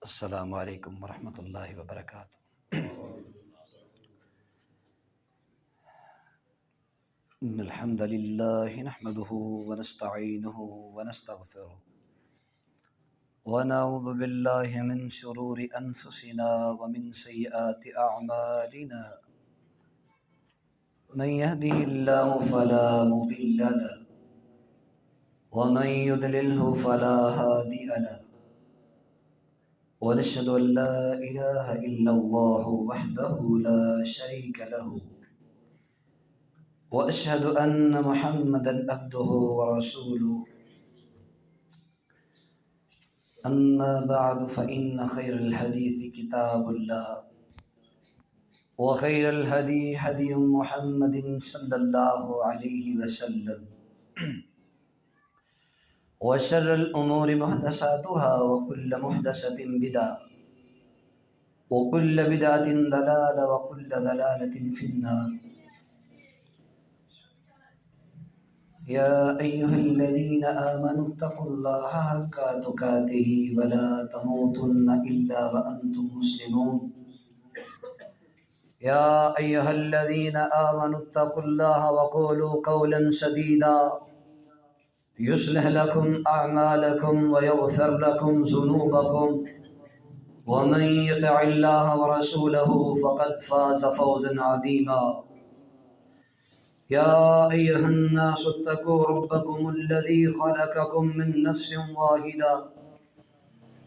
السلام علیکم ورحمۃ اللہ وبرکاتہ۔ ان الحمد للہ نحمده ونستعینه ونستغفره ونعوذ باللہ من شرور انفسنا ومن سیئات اعمالنا، من يهده الله فلا مضل له ومن يضلله فلا هادي له، ونشهد ان لا اله الا الله وحده لا شريك له، واشهد ان محمدا عبده ورسوله، اما بعد فان خير الحديث كتاب الله، وخير الهدي هدي محمد صلى الله عليه وسلم، وشر الامور محدثاتها وكل محدثة بدعة وكل بدعة ضلالة وكل ضلالة في النار۔ يا أيها الذين آمنوا اتقوا الله حق تقاته ولا تموتن إلا وأنتم مسلمون۔ يا أيها الذين آمنوا اتقوا الله وقولوا قولا سديدا يصلح لكم أعمالكم ويغفر لكم ذنوبكم، ومن يطع الله ورسوله فقد فاز فوزا عظيما۔ يا أيها الناس اتقوا ربكم الذي خلقكم من نفس واحدة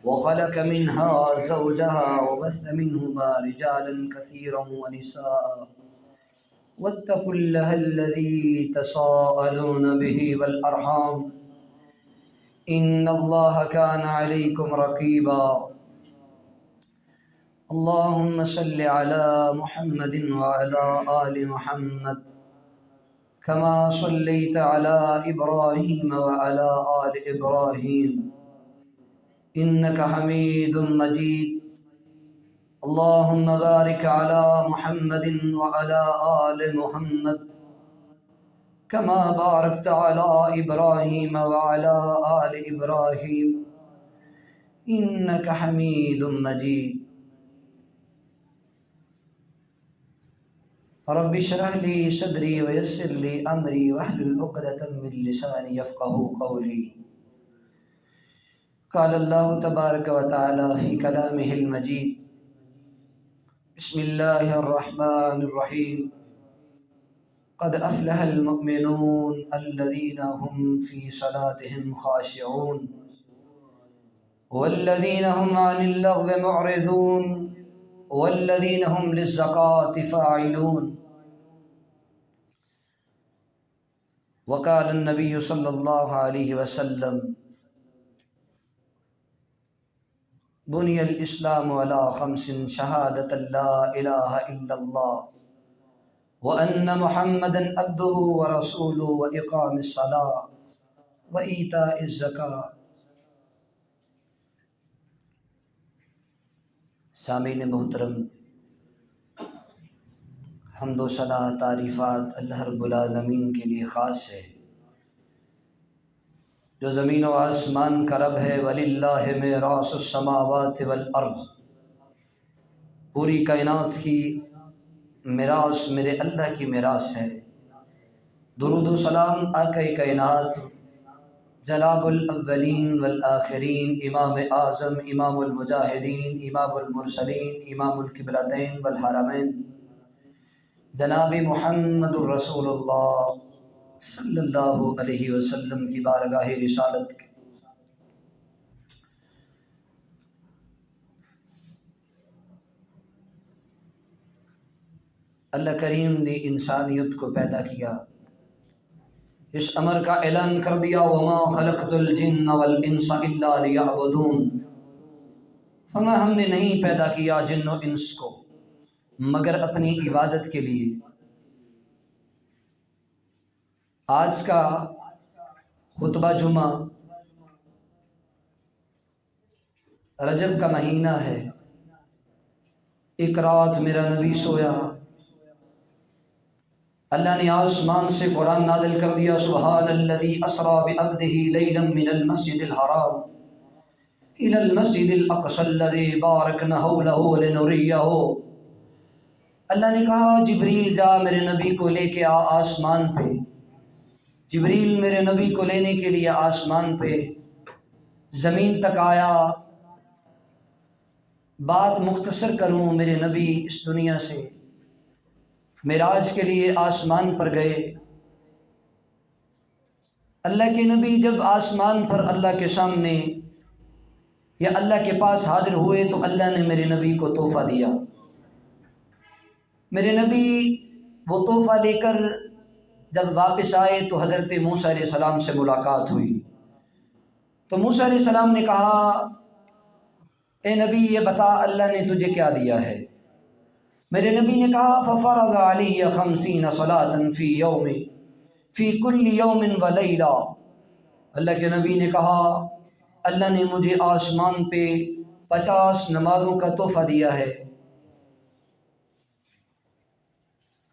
وخلق منها زوجها وبث منهما رجالا كثيرا ونساء، واتقوا الله الذي تساءلون به والأرحام إن الله كان عليكم رقيبا۔ اللهم صل على محمد وعلى آل محمد كما صليت على إبراهيم وعلى آل إبراهيم إنك حميد مجيد۔ اللهم بارك على محمد وعلى آل محمد كما باركت على إبراهيم وعلى آل إبراهيم إنك حميد مجيد۔ رب اشرح لي صدري ويسر لي امري واحلل عقدة من لساني يفقهوا قولي۔ قال الله تبارك وتعالى في كلامه المجيد: بسم الله الرحمن الرحيم، قد افلح المؤمنون الذين هم في صلاتهم خاشعون والذين هم عن اللغو معرضون والذين هم للزكاة فاعلون۔ وقال النبي صلى الله عليه وسلم: بني الإسلام على خمس: شهادة لا إله إلا الله وأن محمدا عبده ورسوله وإقام الصلاة وإيتاء الزكاة۔ سامعین محترم، حمد و ثنا تعریفات اللہ رب العالمین کے لیے خاص ہے، جو زمین و آسمان کا رب ہے۔ وَلِلَّهِ مِيرَاثُ السَّمَاوَاتِ وَالْأَرْضِ، پوری کائنات کی میراث میرے اللہ کی میراث ہے۔ درود و سلام آقا کائنات جناب الاولین والآخرین، امام اعظم، امام المجاہدین، امام المرسلین، امام القبلتین والحرمین، جناب محمد الرسول اللہ صلی اللہ علیہ وسلم کی بارگاہ رسالت کے اللہ کریم نے انسانیت کو پیدا کیا، اس امر کا اعلان کر دیا: وما خلقت الجن والانس الا لیعبدون، فرمایا ہم نے نہیں پیدا کیا جن و انس کو مگر اپنی عبادت کے لیے۔ آج کا خطبہ جمعہ رجب کا مہینہ ہے۔ ایک رات میرا نبی سویا اللہ نے آسمان سے قرآن نازل کر دیا، سبحان الذی اسریٰ بعبدہ لیلا من المسجد الحرام الی المسجد الاقصی الذی بارکنا حولہ لنریہ۔ اللہ نے کہا جبریل جا میرے نبی کو لے کے آ آسمان پہ۔ جبریل میرے نبی کو لینے کے لیے آسمان پہ زمین تک آیا۔ بات مختصر کروں، میرے نبی اس دنیا سے معراج کے لیے آسمان پر گئے۔ اللہ کے نبی جب آسمان پر اللہ کے سامنے یا اللہ کے پاس حاضر ہوئے تو اللہ نے میرے نبی کو تحفہ دیا۔ میرے نبی وہ تحفہ لے کر جب واپس آئے تو حضرت موسیٰ علیہ السلام سے ملاقات ہوئی۔ تو موسیٰ علیہ السلام نے کہا اے نبی یہ بتا اللہ نے تجھے کیا دیا ہے؟ میرے نبی نے کہا ففرض علی 50 صلاة فی کل یوم و لیلہ۔ اللہ کے نبی نے کہا اللہ نے مجھے آسمان پہ 50 نمازوں کا تحفہ دیا ہے۔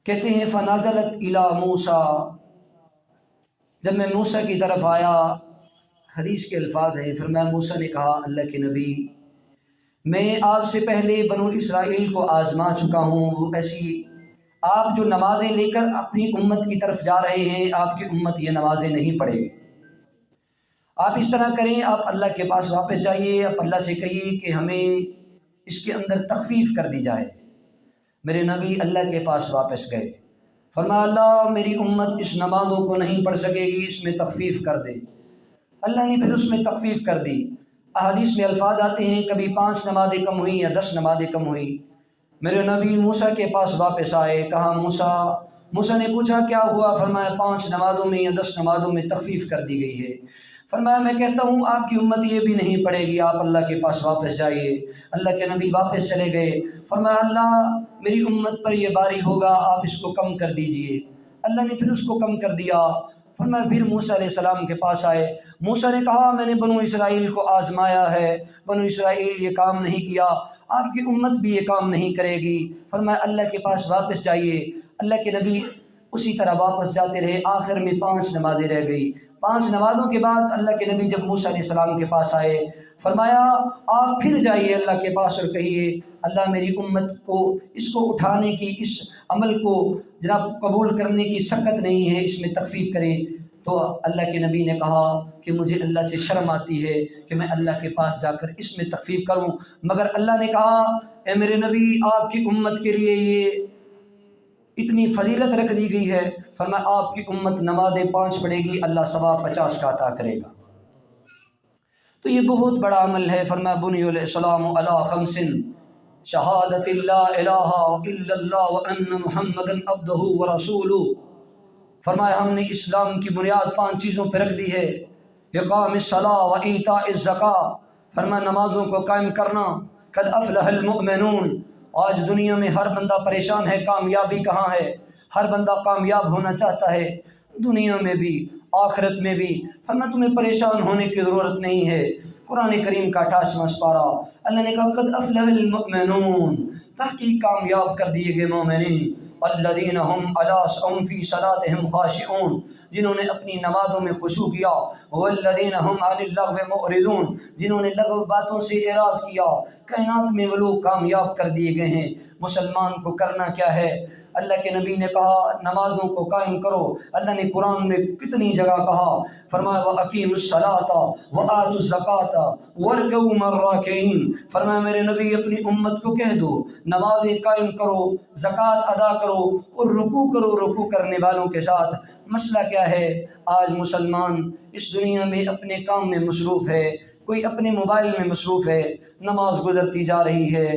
کہتے ہیں فنزلت الی موسیٰ، جب میں موسیٰ کی طرف آیا، حدیث کے الفاظ ہیں، فرمایا موسیٰ نے کہا اللہ کے نبی میں آپ سے پہلے بنو اسرائیل کو آزما چکا ہوں، وہ ایسی آپ جو نمازیں لے کر اپنی امت کی طرف جا رہے ہیں، آپ کی امت یہ نمازیں نہیں پڑھے گی۔ آپ اس طرح کریں، آپ اللہ کے پاس واپس جائیے، آپ اللہ سے کہیے کہ ہمیں اس کے اندر تخفیف کر دی جائے۔ میرے نبی اللہ کے پاس واپس گئے، فرمایا اللہ میری امت اس نمازوں کو نہیں پڑھ سکے گی، اس میں تخفیف کر دے۔ اللہ نے پھر اس میں تخفیف کر دی۔ احادیث میں الفاظ آتے ہیں کبھی 5 نمازیں کم ہوئیں یا 10 نمازیں کم ہوئیں۔ میرے نبی موسیٰ کے پاس واپس آئے، کہا موسیٰ نے پوچھا کیا ہوا؟ فرمایا 5 نمازوں میں یا 10 نمازوں میں تخفیف کر دی گئی ہے۔ فرمایا میں کہتا ہوں آپ کی امت یہ بھی نہیں پڑھے گی، آپ اللہ کے پاس واپس جائیے۔ اللہ کے نبی واپس چلے گئے، فرمایا اللہ میری امت پر یہ باری ہوگا، آپ اس کو کم کر دیجئے۔ اللہ نے پھر اس کو کم کر دیا۔ فرمایا پھر موسیٰ علیہ السلام کے پاس آئے، موسیٰ نے کہا میں نے بنو اسرائیل کو آزمایا ہے، بنو اسرائیل یہ کام نہیں کیا، آپ کی امت بھی یہ کام نہیں کرے گی۔ فرمایا اللہ کے پاس واپس جائیے۔ اللہ کے نبی اسی طرح واپس جاتے رہے، آخر میں 5 نمازیں رہ گئی۔ 5 نمازوں کے بعد اللہ کے نبی جب موسیٰ علیہ السلام کے پاس آئے، فرمایا آپ پھر جائیے اللہ کے پاس اور کہیے اللہ میری امت کو اس کو اٹھانے کی، اس عمل کو جناب قبول کرنے کی سخت نہیں ہے، اس میں تخفیف کرے۔ تو اللہ کے نبی نے کہا کہ مجھے اللہ سے شرم آتی ہے کہ میں اللہ کے پاس جا کر اس میں تخفیف کروں، مگر اللہ نے کہا اے میرے نبی آپ کی امت کے لیے یہ اتنی فضیلت رکھ دی گئی ہے، فرمایا آپ کی امت نمازیں 5 پڑھے گی، اللہ ثواب 50 کا عطا کرے گا۔ تو یہ بہت بڑا عمل ہے۔ فرمایا بنی الاسلام علی 5 شہادت لا الہ الا اللہ وان محمدا عبدہ ورسولہ۔ فرمایا ہم نے اسلام کی بنیاد 5 چیزوں پہ رکھ دی ہے، اقام الصلاۃ و ایتاء الزکاۃ۔ فرمایا نمازوں کو قائم کرنا، قد افلح المؤمنون۔ آج دنیا میں ہر بندہ پریشان ہے، کامیابی کہاں ہے؟ ہر بندہ کامیاب ہونا چاہتا ہے، دنیا میں بھی آخرت میں بھی۔ فرمایا تمہیں پریشان ہونے کی ضرورت نہیں ہے۔ قرآن کریم کا 88واں سپارہ، اللہ نے کہا قد افلح المؤمنون، تحقیق کامیاب کر دیے گئے مومنین، الذین هم هم فی صلاتهم خاشعون، جنہوں نے اپنی نمازوں میں خشوع کیا، والذین هم عن اللغو معرضون، جنہوں نے لغو باتوں سے اعراض کیا۔ کائنات میں وہ لوگ کامیاب کر دیے گئے ہیں۔ مسلمان کو کرنا کیا ہے؟ اللہ کے نبی نے کہا نمازوں کو قائم کرو۔ اللہ نے قرآن میں کتنی جگہ کہا، فرمایا وَأَقِيمُوا الصَّلَاةَ وَآتُوا الزَّكَاةَ وَارْكَعُوا مَعَ الرَّاكِعِينَ۔ فرمایا میرے نبی اپنی امت کو کہہ دو نمازیں قائم کرو، زکوٰۃ ادا کرو اور رکوع کرو رکوع کرنے والوں کے ساتھ۔ مسئلہ کیا ہے؟ آج مسلمان اس دنیا میں اپنے کام میں مصروف ہے، کوئی اپنے موبائل میں مصروف ہے، نماز گزرتی جا رہی ہے۔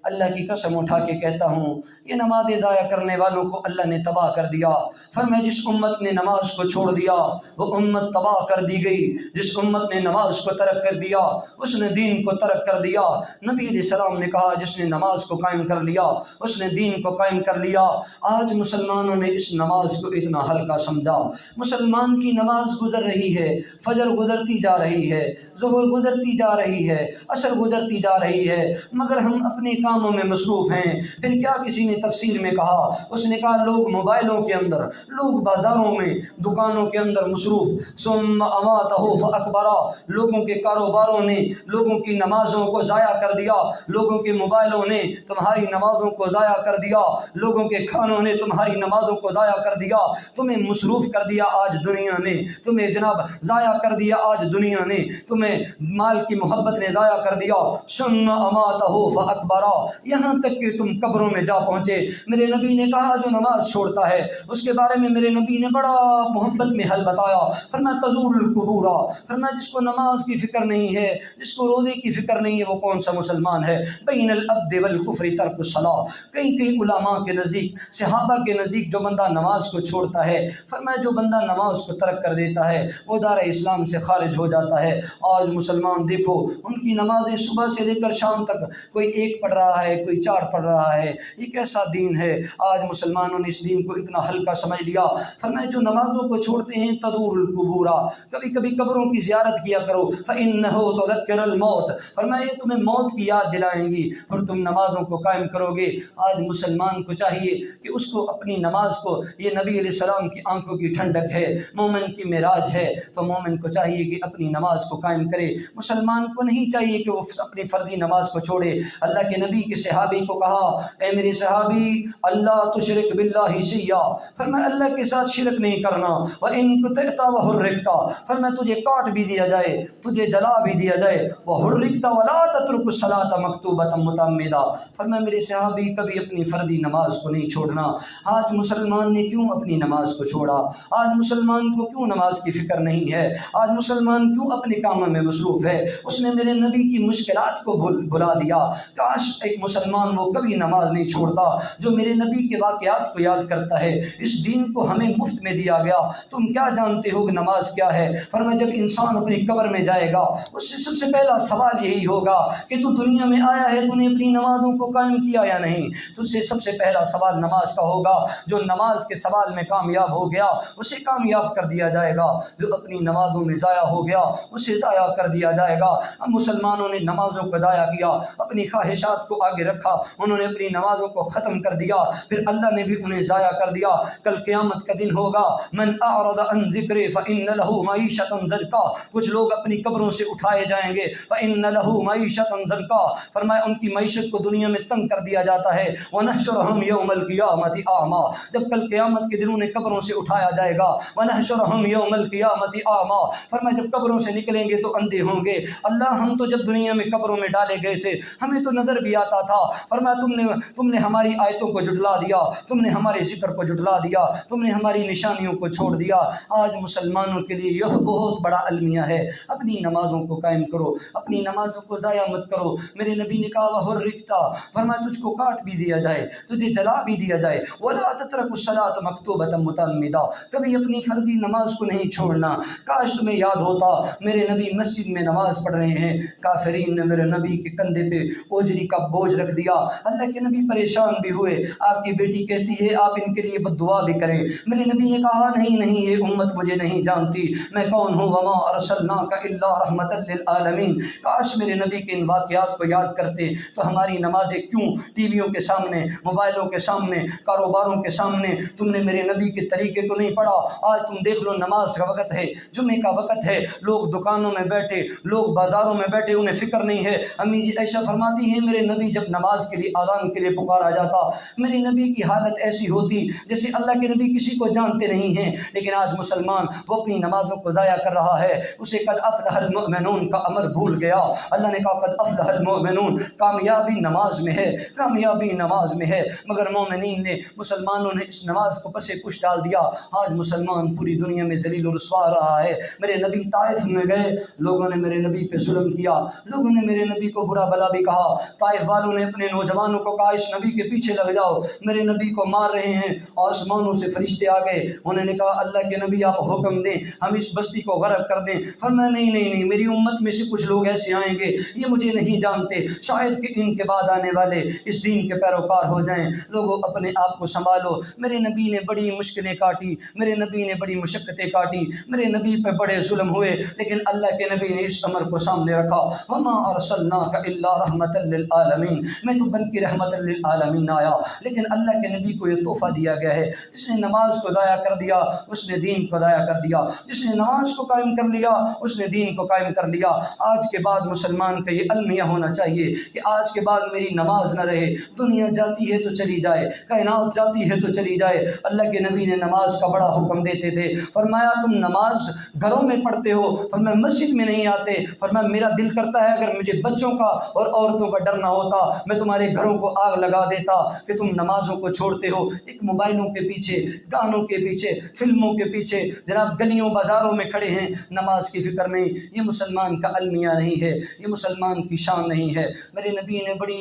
اللہ کی قسم اٹھا کے کہتا ہوں یہ نمازیں ضائع کرنے والوں کو اللہ نے تباہ کر دیا۔ فرمایا جس امت نے نماز کو چھوڑ دیا وہ امت تباہ کر دی گئی، جس امت نے نماز کو ترک کر دیا اس نے دین کو ترک کر دیا۔ نبی علیہ السلام نے کہا جس نے نماز کو قائم کر لیا اس نے دین کو قائم کر لیا۔ آج مسلمانوں نے اس نماز کو اتنا ہلکا سمجھا۔ مسلمان کی نماز گزر رہی ہے، فجر گزرتی جا رہی ہے، ظہر گزرتی جا رہی ہے، عصر گزرتی جا رہی ہے، مگر ہم اپنے کاموں میں مصروف ہیں۔ پھر کیا کسی نے تفسیر میں کہا، اس نے کہا لوگ موبائلوں کے اندر، لوگ بازاروں میں، دکانوں کے اندر مصروف۔ ثم اماتہ فاکبرا، لوگوں کے کاروباروں نے لوگوں کی نمازوں کو ضائع کر دیا، لوگوں کے موبائلوں نے تمہاری نمازوں کو ضائع کر دیا، لوگوں کے کھانوں نے تمہاری نمازوں کو ضائع کر دیا، تمہیں مصروف کر دیا آج دنیا نے، تمہیں جناب ضائع کر دیا آج دنیا نے، تمہیں مال کی محبت نے ضائع کر دیا۔ ثم اماتہ فاکبرا، یہاں تک کہ تم قبروں میں جا پہنچے۔ میرے نبی نے کہا جو نماز چھوڑتا ہے اس کے بارے میں میرے نبی نے بڑا محبت میں حل بتایا، فرمایا تزور القبور، فرمایا جس کو نماز کی فکر نہیں ہے، جس کو روزے کی فکر نہیں ہے، وہ کون سا مسلمان ہے؟ بین العبد والکفر ترک الصلاۃ، کئی علماء کے نزدیک، صحابہ کے نزدیک جو بندہ نماز کو چھوڑتا ہے، فرمایا جو بندہ نماز کو ترک کر دیتا ہے وہ دار اسلام سے خارج ہو جاتا ہے۔ آج مسلمان دیکھو ان کی نمازیں صبح سے لے کر شام تک، کوئی ایک پڑھ رہا ہے، کوئی چار پڑھ رہا ہے، یہ کیسا دین ہے؟ آج مسلمانوں نے اس دین کو اتنا ہلکا سمجھ لیا۔ فرمایا جو نمازوں کو چھوڑتے ہیں تدور القبور، کبھی کبھی قبروں کی زیارت کیا کرو، فإنہ تذکر الموت، فرمایا یہ تمہیں موت کی یاد دلائیں گی اور تم نمازوں کو قائم کرو گے۔ آج مسلمان کو چاہیے کہ اس کو اپنی نماز کو، یہ نبی علیہ السلام کی آنکھوں کی ٹھنڈک ہے، مومن کی معراج ہے، تو مومن کو چاہیے کہ اپنی نماز کو قائم کرے۔ مسلمان کو نہیں چاہیے کہ وہ اپنی فرضی نماز کو چھوڑے۔ اللہ کے نبی کے صحابی کو کہا، اے میرے صحابی اللہ تشرک باللہ شیئا، فرمایا اللہ کے ساتھ شرک نہیں کرنا، وَإِن قُطِعْتَ وَحُرِّقْتَ، فرمایا تجھے کاٹ بھی دیا جائے، تجھے جلا بھی دیا جائے، وَحُرِّقْتَ وَلَا تَتْرُكُ الصَّلَاةَ مَكْتُوبَةً مُتَعَمِّدًا، فرمایا میرے صحابی کبھی اپنی فرضی نماز کو نہیں چھوڑنا۔ آج مسلمان نے کیوں اپنی نماز کو چھوڑا؟ آج مسلمان کو کیوں نماز کی فکر نہیں ہے؟ آج مسلمان کیوں اپنے کاموں میں مصروف ہے؟ اس نے میرے نبی کی مشکلات کو بھلا دیا۔ کاش ایک مسلمان وہ کبھی نماز نہیں چھوڑتا جو میرے نبی کے واقعات کو یاد کرتا ہے۔ اس دین کو ہمیں مفت میں دیا گیا، تم کیا جانتے ہو کہ نماز کیا ہے؟ فرمایا جب انسان اپنی قبر میں جائے گا اس سے سب سے پہلا سوال یہی ہوگا کہ تو دنیا میں آیا ہے، تو نے اپنی نمازوں کو قائم کیا یا نہیں؟ تو اس سے سب سے پہلا سوال نماز کا ہوگا۔ جو نماز کے سوال میں کامیاب ہو گیا اسے کامیاب کر دیا جائے گا، جو اپنی نمازوں میں ضائع ہو گیا اسے ضائع کر دیا جائے گا۔ ہم مسلمانوں نے نمازوں کو ضائع کیا، اپنی خواہشات کو آگے رکھا، انہوں نے اپنی نمازوں کو ختم کر دیا، پھر اللہ نے بھی انہیں ضائع کر دیا۔ کل قیامت کا دن ہوگا، من اعرض عن ذکری فإن له معیشۃ ضنکا، کچھ لوگ اپنی قبروں سے اٹھائے جائیں گے، فإن له معیشۃ ضنکا، فرمایا ان کی معیشت کو دنیا میں تنگ کر دیا جاتا ہے، ونحشرهم یوم القیامۃ اعمیٰ، جب کل قیامت کے دن انہیں قبروں سے اٹھایا جائے گا، ونحشرهم یوم القیامۃ اعمیٰ، فرمایا جب قبروں سے نکلیں گے تو اندھے ہوں گے۔ اللہ ہم تو جب دنیا میں قبروں میں ڈالے گئے تھے ہمیں تو نظر بھی آتا تھا، فرمایا تم نے ہماری آیتوں کو جھٹلا دیا، تم نے ہمارے ذکر کو جھٹلا دیا، تم نے ہماری نشانیوں کو چھوڑ دیا۔ آج مسلمانوں کے لیے یہ بہت بڑا المیہ ہے، اپنی نمازوں کو قائم کرو، اپنی نمازوں کو ضائع مت کرو۔ میرے نبی نے کہا وَحُرِّقْتَ، فرمایا تجھ کو کاٹ بھی دیا جائے، تجھے جلا بھی دیا جائے، وَلَا تَتْرَكُ الصَّلَاةَ مَكْتُوبَةً مُتَعَمِّدًا، کبھی اپنی فرضی نماز کو نہیں چھوڑنا۔ کاش تمہیں یاد ہوتا میرے نبی مسجد میں نماز پڑھ رہے ہیں، کافرین نے میرے نبی کے کندھے پہ اوجری کا بوجھ رکھ دیا، اللہ کے نبی پریشان بھی ہوئے۔ آپ کی بیٹی کہتی ہے آپ ان کے لیے بد دعا بھی کریں، میرے نبی نے کہا نہیں نہیں، یہ امت مجھے نہیں جانتی، میں کون ہوں، وما ارسلناک الا رحمۃ للعالمین۔ کاش میرے نبی کے ان واقعات کو یاد کرتے تو ہماری نمازیں کیوں ٹی ویوں کے سامنے، موبائلوں کے سامنے، کاروباروں کے سامنے، تم نے میرے نبی کے طریقے کو نہیں پڑھا۔ آج تم دیکھ لو نماز کا وقت ہے، جمعے کا وقت ہے، لوگ دکانوں میں بیٹھے، لوگ بازاروں میں بیٹھے، انہیں فکر نہیں ہے۔ امی جی عائشہ فرماتی ہیں میرے نبی جب نماز کے لیے اذان کے لیے پکارا جاتا میرے نبی کی حالت ایسی ہوتی جیسے اللہ کے نبی کسی کو جانتے نہیں ہیں۔ لیکن آج مسلمان وہ اپنی نمازوں کو ضائع کر رہا ہے، اسے قد افلح المؤمنون کا امر بھول گیا۔ اللہ نے کہا قد افلح المؤمنون، کامیابی نماز میں ہے، کامیابی نماز میں ہے، مگر مومنین نے، مسلمانوں نے اس نماز کو پس پش ڈال دیا۔ آج مسلمان پوری دنیا میں ذلیل و رسوا رہا ہے۔ میرے نبی طائف میں گئے، لوگوں نے میرے نبی پہ ظلم کیا، لوگوں نے میرے نبی کو برا بلا بھی کہا۔ طائف والوں نے اپنے نوجوانوں کو کہا اس نبی کے پیچھے لگ جاؤ، میرے نبی کو مار رہے ہیں۔ آسمانوں سے فرشتے آ گئے، انہوں نے کہا اللہ کے نبی آپ حکم دیں ہم اس بستی کو غرق کر دیں۔ فرمایا نہیں نہیں نہیں، میری امت میں سے کچھ لوگ ایسے آئیں گے یہ مجھے نہیں جانتے، شاید کہ ان کے بعد آنے والے اس دین کے پیروکار ہو جائیں۔ لوگوں اپنے آپ کو سنبھالو۔ میرے نبی نے بڑی مشکلیں کاٹی، میرے نبی نے بڑی مشقتیں کاٹی، میرے نبی پہ بڑے ظلم ہوئے، لیکن اللہ کے نبی نے اس امر کو سامنے رکھا، وما ارسلناک الا رحمۃ للعالمین۔ للعالمین، میں تو بن کے رحمت للعالمین آیا، لیکن اللہ کے نبی کو یہ تحفہ دیا گیا ہے، جس نے نماز کو ضائع کر دیا اس نے دین کو ضائع کر دیا، جس نے نماز کو قائم کر لیا اس نے دین کو قائم کر لیا۔ آج کے بعد مسلمان کا یہ المیہ ہونا چاہیے کہ آج کے بعد میری نماز نہ رہے، دنیا جاتی ہے تو چلی جائے، کائنات جاتی ہے تو چلی جائے۔ اللہ کے نبی نے نماز کا بڑا حکم دیتے تھے، فرمایا تم نماز گھروں میں پڑھتے ہو، فرمایا مسجد میں نہیں آتے، فرمایا میرا دل کرتا ہے اگر مجھے بچوں کا اور عورتوں کا ڈر نہ ہوتا میں تمہارے گھروں کو آگ لگا دیتا کہ تم نمازوں کو چھوڑتے ہو، ایک موبائلوں کے پیچھے، گانوں کے پیچھے، فلموں کے پیچھے جناب گلیوں بازاروں میں کھڑے ہیں، نماز کی فکر نہیں۔ یہ مسلمان کا المیہ نہیں ہے، یہ مسلمان کی شان نہیں ہے۔ میرے نبی نے بڑی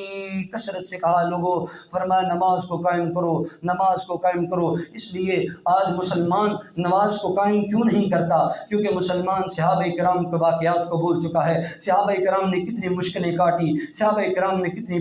کثرت سے کہا لوگوں، فرمایا نماز کو قائم کرو، نماز کو قائم کرو۔ اس لیے آج مسلمان نماز کو قائم کیوں نہیں کرتا؟ کیونکہ مسلمان صحابہ کرام کے واقعات کو بھول چکا ہے، صحابہ کرام نے کتنی مشکلیں کاٹی، صحابہ کرام نے کتنی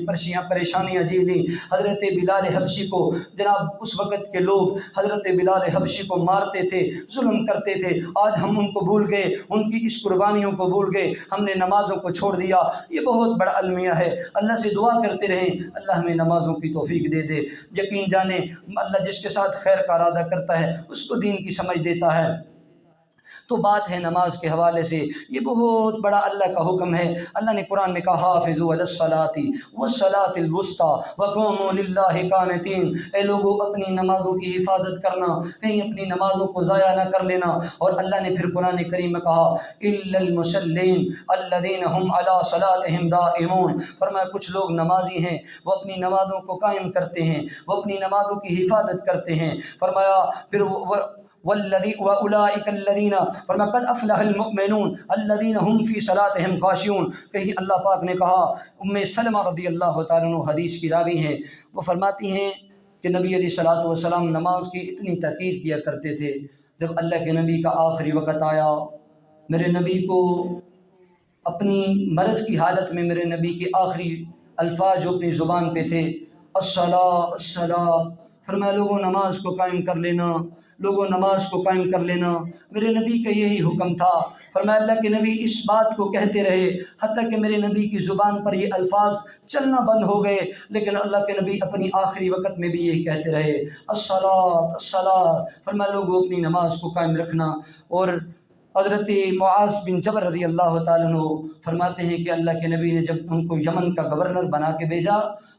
پریشانیاں جھیلی۔ حضرت بلال حبشی کو جناب اس وقت کے لوگ حضرت بلال حبشی کو مارتے تھے، ظلم کرتے تھے، آج ہم ان کو بھول گئے، ان کی اس قربانیوں کو بھول گئے، ہم نے نمازوں کو چھوڑ دیا۔ یہ بہت بڑا المیہ ہے، اللہ سے دعا کرتے رہیں اللہ ہمیں نمازوں کی توفیق دے دے۔ یقین جانیں اللہ جس کے ساتھ خیر کا ارادہ کرتا ہے اس کو دین کی سمجھ دیتا ہے۔ تو بات ہے نماز کے حوالے سے، یہ بہت بڑا اللہ کا حکم ہے۔ اللہ نے قرآن میں کہا حافظوا علی الصلاۃ والصلاۃ الوسطیٰ وقوموا للہ قانتین، اے لوگوں اپنی نمازوں کی حفاظت کرنا، کہیں اپنی نمازوں کو ضائع نہ کر لینا۔ اور اللہ نے پھر قرآن کریم میں کہا الا المصلین الذین هم علی صلاتهم دائمون، فرمایا کچھ لوگ نمازی ہیں وہ اپنی نمازوں کو قائم کرتے ہیں، وہ اپنی نمازوں کی حفاظت کرتے ہیں۔ فرمایا پھر وَأُولَٰئِكَ الَّذِينَ فرمایا قَدْ أَفْلَحَ الْمُؤْمِنُونَ الَّذِينَ هُمْ فِي صَلَاتِهِمْ خَاشِعُونَ۔ کہیں اللہ پاک نے کہا، سلمہ رضی اللہ تعالیٰ عنہ حدیث کی راوی ہیں، وہ فرماتی ہیں کہ نبی علیہ الصلوۃ والسلام نماز کی اتنی تاکید کیا کرتے تھے، جب اللہ کے نبی کا آخری وقت آیا، میرے نبی کو اپنی مرض کی حالت میں میرے نبی کے آخری الفاظ جو اپنی زبان پہ تھے الصلاۃ الصلاۃ، فرمایا لوگوں نماز کو قائم کر لینا، لوگوں نماز کو قائم کر لینا۔ میرے نبی کا یہی حکم تھا، فرمایا اللہ کے نبی اس بات کو کہتے رہے حتیٰ کہ میرے نبی کی زبان پر یہ الفاظ چلنا بند ہو گئے، لیکن اللہ کے نبی اپنی آخری وقت میں بھی یہی کہتے رہے الصلاۃ الصلاۃ، فرمایا لوگوں اپنی نماز کو قائم رکھنا۔ اور حضرت معاذ بن جبل رضی اللہ تعالیٰ عنہ فرماتے ہیں کہ اللہ کے نبی نے جب ان کو یمن کا گورنر بنا کے بھیجا،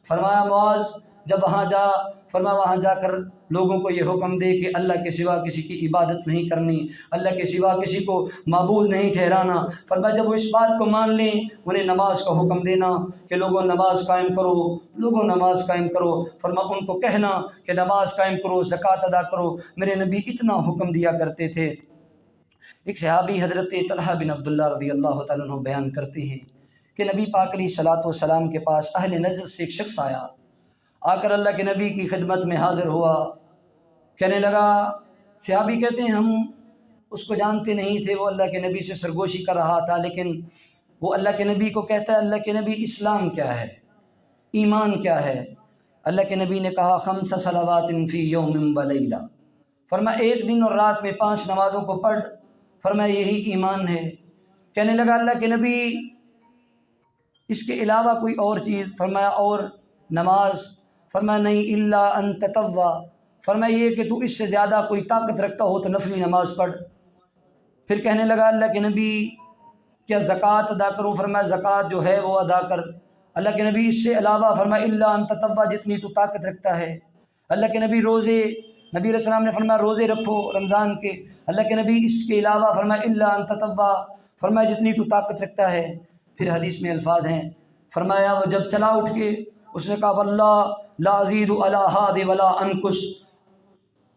فرمایا معاذ جب وہاں جا، فرمایا وہاں جا کر لوگوں کو یہ حکم دے کہ اللہ کے سوا کسی کی عبادت نہیں کرنی، اللہ کے سوا کسی کو معبود نہیں ٹھہرانا۔ فرمایا جب وہ اس بات کو مان لیں انہیں نماز کا حکم دینا کہ لوگوں نماز قائم کرو، لوگوں نماز قائم کرو۔ فرمایا ان کو کہنا کہ نماز قائم کرو، زکوٰۃ ادا کرو۔ میرے نبی اتنا حکم دیا کرتے تھے۔ ایک صحابی حضرت طلحہ بن عبداللہ رضی اللہ تعالیٰ عنہ بیان کرتے ہیں کہ نبی پاک علیہ الصلوۃ والسلام کے پاس اہل نجد سے ایک شخص آیا، آ کر اللہ کے نبی کی خدمت میں حاضر ہوا، کہنے لگا، صحابی کہتے ہیں ہم اس کو جانتے نہیں تھے، وہ اللہ کے نبی سے سرگوشی کر رہا تھا، لیکن وہ اللہ کے نبی کو کہتا ہے اللہ کے نبی اسلام کیا ہے، ایمان کیا ہے؟ اللہ کے نبی نے کہا خمس صلوات فی یوم و لیلہ، فرمایا ایک دن اور رات میں 5 نمازوں کو پڑھ، فرمایا یہی ایمان ہے۔ کہنے لگا اللہ کے نبی اس کے علاوہ کوئی اور چیز؟ فرمایا اور نماز؟ فرمایا نہیں الا ان تطوع، فرمایا یہ کہ تو اس سے زیادہ کوئی طاقت رکھتا ہو تو نفلی نماز پڑھ۔ پھر کہنے لگا اللہ کے نبی کیا زکوٰۃ ادا کروں؟ فرمایا زکوٰۃ جو ہے وہ ادا کر۔ اللہ کے نبی اس سے علاوہ؟ فرمایا الا ان تطوع، جتنی تو طاقت رکھتا ہے۔ اللہ کے نبی روزے، نبی علیہ السلام نے فرمایا روزے رکھو رمضان کے۔ اللہ کے نبی اس کے علاوہ؟ فرمایا الا ان تطوع، فرمایا جتنی تو طاقت رکھتا ہے۔ پھر حدیث میں الفاظ ہیں، فرمایا وہ جب چلا اٹھ کے اس نے کہا واللہ لا ازید علی ھذا ولا انقص،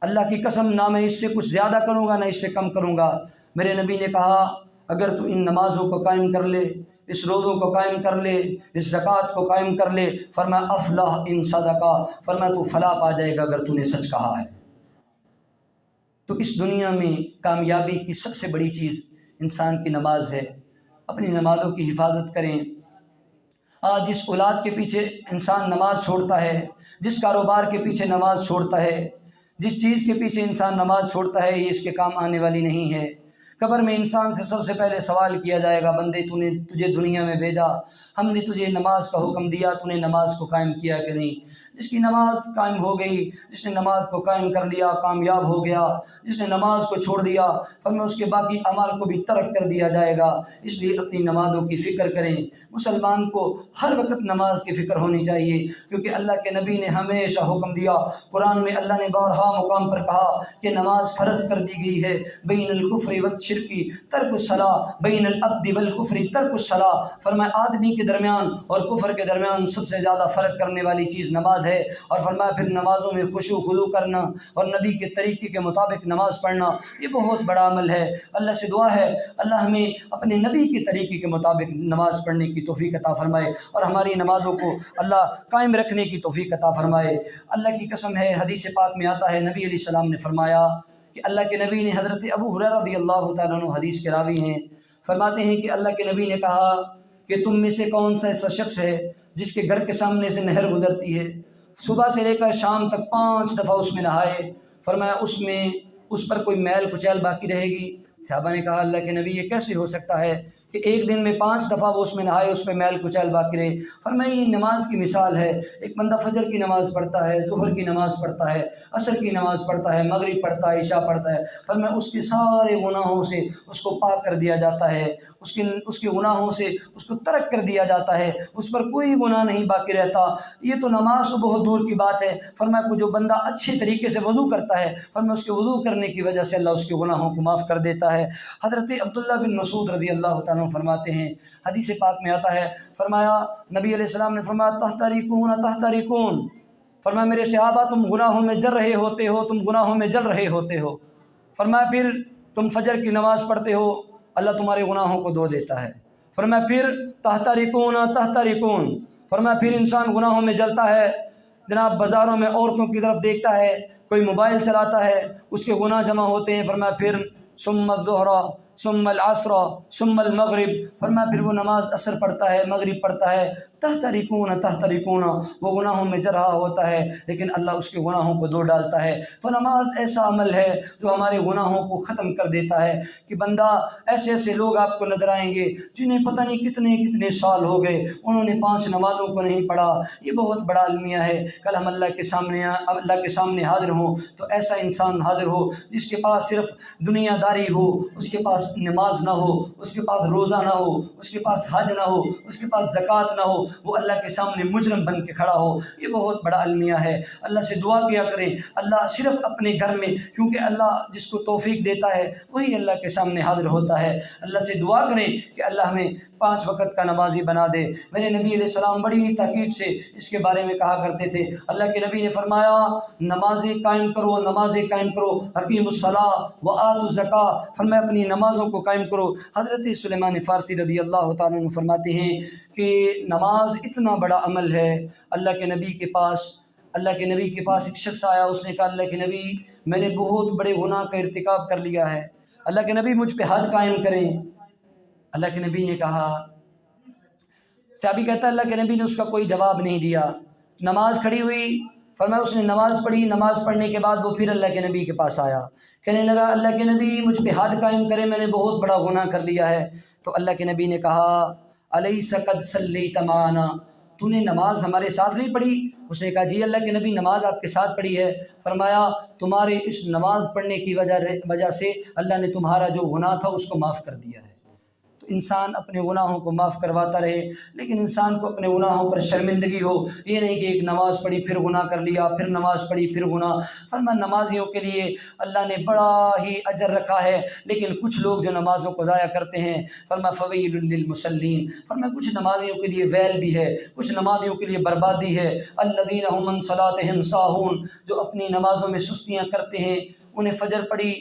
اللہ کی قسم نہ میں اس سے کچھ زیادہ کروں گا نہ اس سے کم کروں گا۔ میرے نبی نے کہا اگر تو ان نمازوں کو قائم کر لے، اس روزوں کو قائم کر لے، اس زکوٰۃ کو قائم کر لے، فرمایا افلح ان صدقہ، فرمایا تو فلاح پا جائے گا اگر تو نے سچ کہا ہے۔ تو اس دنیا میں کامیابی کی سب سے بڑی چیز انسان کی نماز ہے، اپنی نمازوں کی حفاظت کریں۔ آج جس اولاد کے پیچھے انسان نماز چھوڑتا ہے، جس کاروبار کے پیچھے نماز چھوڑتا ہے، جس چیز کے پیچھے انسان نماز چھوڑتا ہے، یہ اس کے کام آنے والی نہیں ہے۔ قبر میں انسان سے سب سے پہلے سوال کیا جائے گا، بندے تجھے دنیا میں بھیجا، ہم نے تجھے نماز کا حکم دیا، تو نے نماز کو قائم کیا کہ نہیں؟ جس کی نماز قائم ہو گئی، جس نے نماز کو قائم کر لیا کامیاب ہو گیا، جس نے نماز کو چھوڑ دیا فرمایا اس کے باقی اعمال کو بھی ترک کر دیا جائے گا۔ اس لیے اپنی نمازوں کی فکر کریں۔ مسلمان کو ہر وقت نماز کی فکر ہونی چاہیے، کیونکہ اللہ کے نبی نے ہمیشہ حکم دیا، قرآن میں اللہ نے بارہا مقام پر کہا کہ نماز فرض کر دی گئی ہے، بین الکفر والشرک ترک الصلاۃ، بین العبد والکفر ترک الصلاۃ۔ فرمایا آدمی کے درمیان اور کفر کے درمیان سب سے زیادہ فرق کرنے والی چیز نماز ہے، اور فرمایا پھر نمازوں میں خشوع خضوع کرنا اور نبی کے طریقے کے مطابق نماز پڑھنا یہ بہت بڑا عمل ہے۔ اللہ سے دعا ہے اللہ ہمیں اپنے نبی کے طریقے کے مطابق نماز پڑھنے کی توفیق عطا فرمائے، اور ہماری نمازوں کو اللہ قائم رکھنے کی توفیق عطا فرمائے۔ اللہ کی قسم ہے، حدیث پاک میں آتا ہے نبی علیہ السلام نے فرمایا کہ اللہ کے نبی نے، حضرت ابو ہریرہ رضی اللہ تعالیٰ عنہ حدیث کے راوی ہیں، فرماتے ہیں کہ اللہ کے نبی نے کہا کہ تم میں سے کون سا ایسا شخص ہے جس کے گھر کے سامنے سے نہر گزرتی ہے، صبح سے لے کر شام تک 5 دفعہ اس میں نہائے، فرمایا اس پر کوئی میل کچیل باقی رہے گی؟ صحابہ نے کہا اللہ کے نبی یہ کیسے ہو سکتا ہے کہ ایک دن میں 5 دفعہ وہ اس میں نہائے، اس پہ میل کچیل باقی رہے؟ فرمایا یہ نماز کی مثال ہے، ایک بندہ فجر کی نماز پڑھتا ہے، ظہر کی نماز پڑھتا ہے، عصر کی نماز پڑھتا ہے، مغرب پڑھتا ہے، عشاء پڑھتا ہے، فرمایا اس کے سارے گناہوں سے اس کو پاک کر دیا جاتا ہے، اس کے گناہوں سے اس کو ترک کر دیا جاتا ہے، اس پر کوئی گناہ نہیں باقی رہتا۔ یہ تو نماز تو بہت دور کی بات ہے، فرمایا کہ جو بندہ اچھے طریقے سے وضو کرتا ہے، فرمایا اس کے وضو کرنے کی وجہ سے اللہ اس کے گناہوں کو معاف کر دیتا ہے۔ حضرت عبداللہ بن مسعود رضی اللہ تعالیٰ عنہ فرماتے ہیں، حدیث پاک میں آتا ہے، فرمایا نبی علیہ السلام نے فرمایا تحترقون، فرمایا میرے صحابہ تم گناہوں میں جل رہے ہوتے ہو، تم گناہوں میں جل رہے ہوتے ہو، فرمایا پھر تم فجر کی نماز پڑھتے ہو، اللہ تمہارے گناہوں کو دھو دیتا ہے، فرمایا پھر تحترقون، فرمایا پھر انسان گناہوں میں جلتا ہے، جناب بازاروں میں عورتوں کی طرف دیکھتا ہے، کوئی موبائل چلاتا ہے، اس کے گناہ جمع ہوتے ہیں، فرمایا پھر ثم الظہر ثم العصر ثم المغرب، فرمایا پھر وہ نماز عصر پڑھتا ہے، مغرب پڑھتا ہے، تحترقون، وہ گناہوں میں جل رہا ہوتا ہے لیکن اللہ اس کے گناہوں کو دھو ڈالتا ہے۔ تو نماز ایسا عمل ہے جو ہمارے گناہوں کو ختم کر دیتا ہے کہ بندہ ایسے لوگ آپ کو نظر آئیں گے جنہیں پتہ نہیں کتنے سال ہو گئے انہوں نے 5 نمازوں کو نہیں پڑھا۔ یہ بہت بڑا المیہ ہے، کل ہم اللہ کے سامنے حاضر ہوں تو ایسا انسان حاضر ہو جس کے پاس صرف دنیا داری ہو، اس کے پاس نماز نہ ہو، اس کے پاس روزہ نہ ہو، اس کے پاس حج نہ ہو، اس کے پاس زکوٰۃ نہ ہو، وہ اللہ کے سامنے مجرم بن کے کھڑا ہو۔ یہ بہت بڑا المیہ ہے۔ اللہ سے دعا کیا کریں، اللہ صرف اپنے گھر میں، کیونکہ اللہ جس کو توفیق دیتا ہے وہی اللہ کے سامنے حاضر ہوتا ہے۔ اللہ سے دعا کریں کہ اللہ ہمیں 5 وقت کا نمازی بنا دے۔ میرے نبی علیہ السلام بڑی تاکید سے اس کے بارے میں کہا کرتے تھے، اللہ کے نبی نے فرمایا نمازیں قائم کرو، نمازیں قائم کرو، اقیموا الصلاۃ وآتوا الزکاۃ، فرمایا اپنی نمازوں کو قائم کرو۔ حضرت سلیمان فارسی رضی اللہ تعالیٰ عنہ فرماتے ہیں کہ نماز اتنا بڑا عمل ہے، اللہ کے نبی کے پاس ایک شخص آیا، اس نے کہا اللہ کے نبی میں نے بہت بڑے گناہ کا ارتکاب کر لیا ہے، اللہ کے نبی مجھ پہ حد قائم کریں۔ اللہ کے نبی نے کہا، صحابی کہتا ہے اللہ کے نبی نے اس کا کوئی جواب نہیں دیا، نماز کھڑی ہوئی، فرمایا اس نے نماز پڑھی، نماز پڑھنے کے بعد وہ پھر اللہ کے نبی کے پاس آیا، کہنے لگا اللہ کے نبی مجھ پہ حد قائم کرے، میں نے بہت بڑا گناہ کر لیا ہے۔ تو اللہ کے نبی نے کہا الیس قد صلیت معنا، تو نے نماز ہمارے ساتھ نہیں پڑھی؟ اس نے کہا جی اللہ کے نبی نماز آپ کے ساتھ پڑھی ہے۔ فرمایا تمہارے اس نماز پڑھنے کی وجہ سے اللہ نے تمہارا جو گناہ تھا اس کو معاف کر دیا ہے۔ تو انسان اپنے گناہوں کو معاف کرواتا رہے، لیکن انسان کو اپنے گناہوں پر شرمندگی ہو، یہ نہیں کہ ایک نماز پڑھی پھر گناہ کر لیا، پھر نماز پڑھی پھر گناہ۔ فرمایا نمازیوں کے لیے اللہ نے بڑا ہی اجر رکھا ہے، لیکن کچھ لوگ جو نمازوں کو ضائع کرتے ہیں، فرمایا فویل للمصلین، فرمایا کچھ نمازیوں کے لیے ویل بھی ہے، کچھ نمازیوں کے لیے بربادی ہے۔ الذین هم عن صلاتهم ساہون، جو اپنی نمازوں میں سستیاں کرتے ہیں، انہیں فجر پڑھی،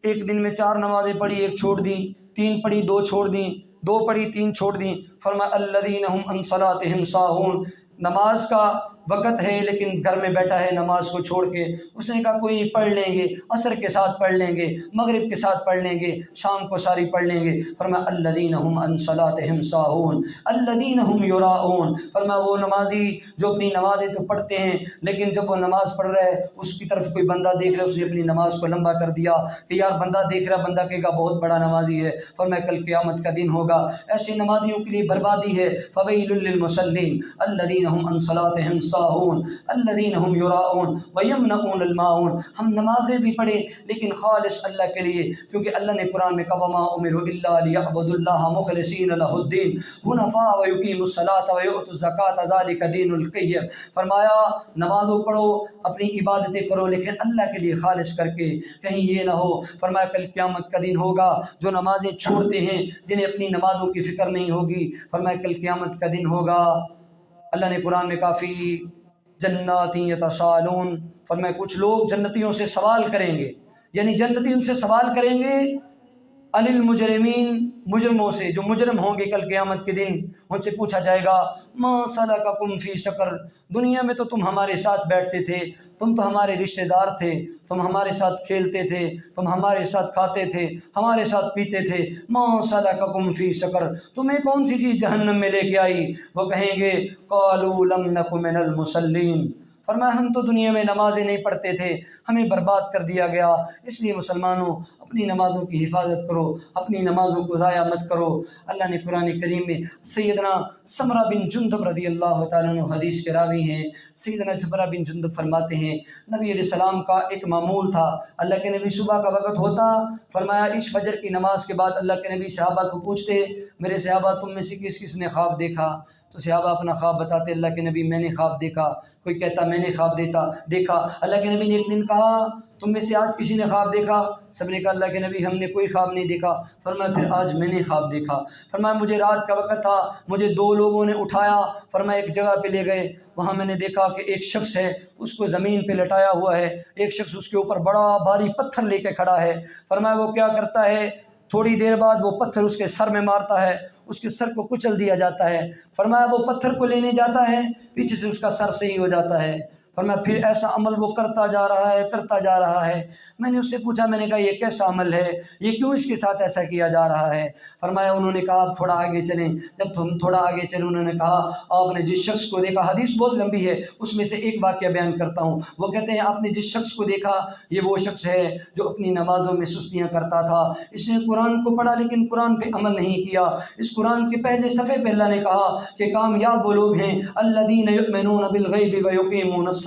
ایک دن میں 4 نمازیں پڑھی، 1 چھوڑ دیں، 3 پڑھی 2 چھوڑ دیں، 2 پڑھی 3 چھوڑ دیں۔ فرمایا الذین هم عن صلاتهم ساہون، نماز کا وقت ہے لیکن گھر میں بیٹھا ہے نماز کو چھوڑ کے، اس نے کہا کوئی پڑھ لیں گے، عصر کے ساتھ پڑھ لیں گے، مغرب کے ساتھ پڑھ لیں گے، شام کو ساری پڑھ لیں گے۔ فرمایا الذین هم عن صلاتهم ساہون الذین هم یراؤون، فرمایا وہ نمازی جو اپنی نمازیں تو پڑھتے ہیں لیکن جب وہ نماز پڑھ رہا ہے اس کی طرف کوئی بندہ دیکھ رہا ہے، اس نے اپنی نماز کو لمبا کر دیا کہ یار بندہ دیکھ رہا، بندہ کہے گا بہت بڑا نمازی ہے۔ فرمایا کل قیامت کا دن ہوگا، ایسے نمازیوں کے لیے بربادی ہے۔ فویل للمصلین الذین هم عن صلاتهم ساہون الذین هم یراؤون ویمنعون الماعون۔ ہم نمازیں بھی پڑھیں لیکن خالص اللہ کے لیے، کیونکہ اللہ نے قرآن میں کہا وما امروا الا لیعبدوا اللہ مخلصین لہ الدین حنفاء ویقیموا الصلاۃ ویؤتوا الزکاۃ ذلک دین القیم۔ فرمایا نمازوں پڑھو، اپنی عبادتیں کرو لیکن اللہ کے لیے خالص کر کے، کہیں یہ نہ ہو۔ فرمایا کل قیامت کا دن ہوگا جو نمازیں چھوڑتے ہیں، جنہیں اپنی نمازوں کی فکر نہیں ہوگی، فرمایا کل قیامت کا دن ہوگا۔ اللہ نے قرآن میں کافی جنات یتساءلون، فرمایا کچھ لوگ جنتیوں سے سوال کریں گے، یعنی جنتی ان سے سوال کریں گے عن المجرمین، مجرموں سے، جو مجرم ہوں گے کل قیامت کے دن ان سے پوچھا جائے گا ما سلککم فی سقر، دنیا میں تو تم ہمارے ساتھ بیٹھتے تھے، تم تو ہمارے رشتہ دار تھے، تم ہمارے ساتھ کھیلتے تھے، تم ہمارے ساتھ کھاتے تھے، ہمارے ساتھ پیتے تھے، ما سلککم فی سقر، تمہیں کون سی چیز جہنم میں لے کے آئی؟ وہ کہیں گے قالوا لم نک من المصلین، فرمایا ہم تو دنیا میں نمازیں نہیں پڑھتے تھے، ہمیں برباد کر دیا گیا۔ اس لیے مسلمانوں اپنی نمازوں کی حفاظت کرو، اپنی نمازوں کو ضائع مت کرو۔ اللہ نے قرآن کریم میں سیدنا سمرہ بن جندب رضی اللہ تعالیٰ عنہ حدیث کے راوی ہیں، سیدنا سمرہ بن جندب فرماتے ہیں نبی علیہ السلام کا ایک معمول تھا، اللہ کے نبی صبح کا وقت ہوتا، فرمایا اس فجر کی نماز کے بعد اللہ کے نبی صحابہ کو پوچھتے میرے صحابہ تم میں سے کس کس نے خواب دیکھا؟ تو صحابہ اپنا خواب بتاتے، اللہ کے نبی میں نے خواب دیکھا، کوئی کہتا میں نے خواب دیکھا۔ اللہ کے نبی نے ایک دن کہا تم میں سے آج کسی نے خواب دیکھا؟ سب نے کہا اللہ کے نبی ہم نے کوئی خواب نہیں دیکھا۔ فرمایا پھر آج میں نے خواب دیکھا۔ فرمایا مجھے رات کا وقت تھا، مجھے دو لوگوں نے اٹھایا، فرمایا ایک جگہ پہ لے گئے، وہاں میں نے دیکھا کہ ایک شخص ہے اس کو زمین پہ لٹایا ہوا ہے، ایک شخص اس کے اوپر بڑا بھاری پتھر لے کے کھڑا ہے۔ فرمایا وہ کیا کرتا ہے، تھوڑی دیر بعد وہ پتھر اس کے سر میں مارتا ہے، اس کے سر کو کچل دیا جاتا ہے۔ فرمایا وہ پتھر کو لینے جاتا ہے، پیچھے سے اس کا سر صحیح ہو جاتا ہے۔ فرمایا پھر ایسا عمل وہ کرتا جا رہا ہے۔ میں نے اس سے پوچھا، میں نے کہا یہ کیسا عمل ہے، یہ کیوں اس کے ساتھ ایسا کیا جا رہا ہے؟ فرمایا انہوں نے کہا آپ تھوڑا آگے چلیں۔ جب ہم تھوڑا آگے چلے انہوں نے کہا آپ نے جس شخص کو دیکھا، حدیث بہت لمبی ہے اس میں سے ایک واقعہ بیان کرتا ہوں، وہ کہتے ہیں آپ نے جس شخص کو دیکھا یہ وہ شخص ہے جو اپنی نمازوں میں سستیاں کرتا تھا، اس نے قرآن کو پڑھا لیکن قرآن پہ عمل نہیں کیا۔ اس قرآن کے پہلے صفحے پہ اللہ نے کہا کہ کامیاب وہ لوگ ہیں الذین یؤمنون بالغیب ویقیمون الصلاۃ۔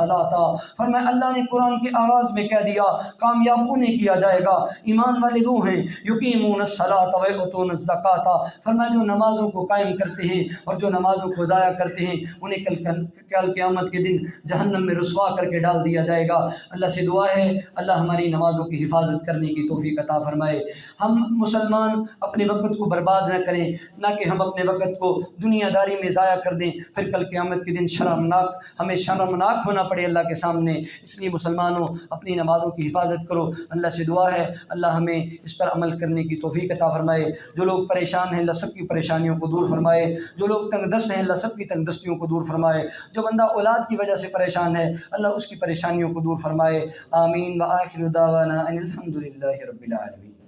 فرمایا اللہ نے قرآن کے آغاز میں کہہ دیا کامیاب انہیں کیا جائے گا، ایمان والے وہ ہیں یقیمون الصلاۃ ویؤتون الزکاۃ، فرمایا جو نمازوں کو قائم کرتے ہیں اور جو نمازوں کو ضائع کرتے ہیں انہیں کل قیامت کے دن جہنم میں رسوا کر کے ڈال دیا جائے گا۔ اللہ سے دعا ہے اللہ ہماری نمازوں کی حفاظت کرنے کی توفیق عطا فرمائے۔ ہم مسلمان اپنے وقت کو برباد نہ کریں، نہ کہ ہم اپنے وقت کو دنیا داری میں ضائع کر دیں، پھر کل قیامت کے دن ہمیں شرمناک ہونا پڑے اللہ کے سامنے۔ اس لیے مسلمانوں اپنی نمازوں کی حفاظت کرو۔ اللہ سے دعا ہے اللہ ہمیں اس پر عمل کرنے کی توفیق عطا فرمائے۔ جو لوگ پریشان ہیں اللہ سب کی پریشانیوں کو دور فرمائے، جو لوگ تنگ دست ہیں اللہ سب کی تنگ دستیوں کو دور فرمائے، جو بندہ اولاد کی وجہ سے پریشان ہے اللہ اس کی پریشانیوں کو دور فرمائے۔ آمین۔ وآخر دعوانا ان الحمد للہ رب العالمین۔